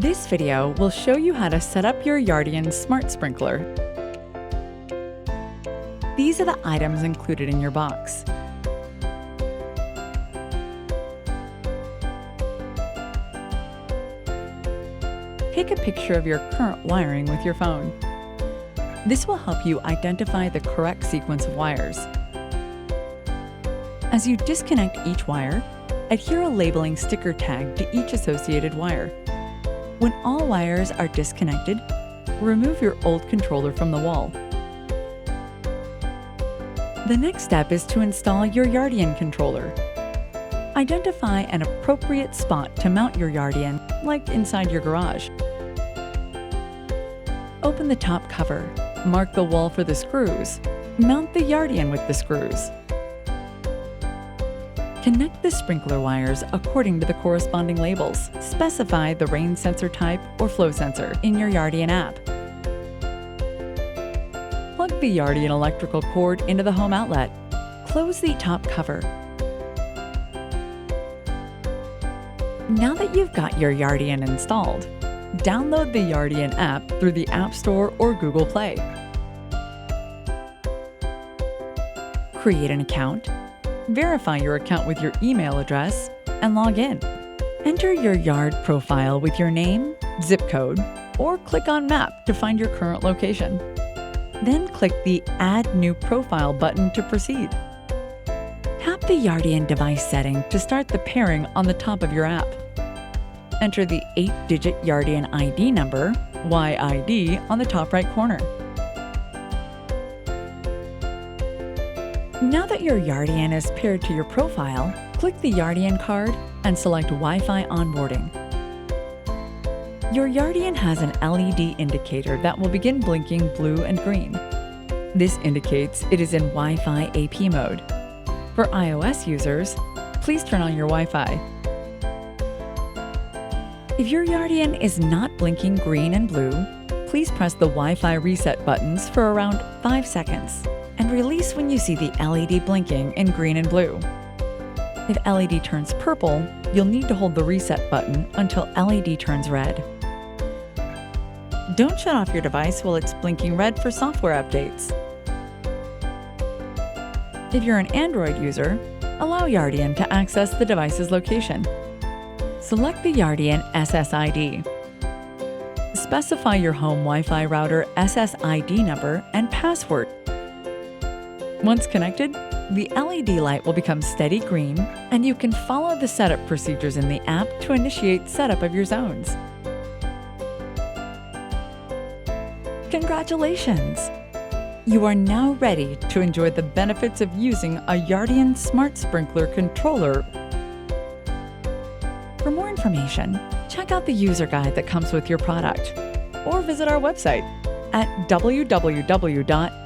This video will show you how to set up your Yardian Smart Sprinkler. These are the items included in your box. Take a picture of your current wiring with your phone. This will help you identify the correct sequence of wires. As you disconnect each wire, adhere a labeling sticker tag to each associated wire. When all wires are disconnected, remove your old controller from the wall. The next step is to install your Yardian controller. Identify an appropriate spot to mount your Yardian, like inside your garage. Open the top cover, mark the wall for the screws, mount the Yardian with the screws. Connect the sprinkler wires according to the corresponding labels. Specify the rain sensor type or flow sensor in your Yardian app. Plug the Yardian electrical cord into the home outlet. Close the top cover. Now that you've got your Yardian installed, download the Yardian app through the App Store or Google Play. Create an account. Verify your account with your email address and log in. Enter your Yard profile with your name, zip code, or click on Map to find your current location. Then click the Add New Profile button to proceed. Tap the Yardian device setting to start the pairing on the top of your app. Enter the 8-digit Yardian ID number, YID, on the top right corner. Now that your Yardian is paired to your profile, click the Yardian card and select Wi-Fi onboarding. Your Yardian has an LED indicator that will begin blinking blue and green. This indicates it is in Wi-Fi AP mode. For iOS users, please turn on your Wi-Fi. If your Yardian is not blinking green and blue, please press the Wi-Fi reset buttons for around 5 seconds. And release when you see the LED blinking in green and blue. If LED turns purple, you'll need to hold the reset button until LED turns red. Don't shut off your device while it's blinking red for software updates. If you're an Android user, allow Yardian to access the device's location. Select the Yardian SSID. Specify your home Wi-Fi router SSID number and password. Once connected, the LED light will become steady green, and you can follow the setup procedures in the app to initiate setup of your zones. Congratulations! You are now ready to enjoy the benefits of using a Yardian Smart Sprinkler controller. For more information, check out the user guide that comes with your product, or visit our website at www.yardian.com.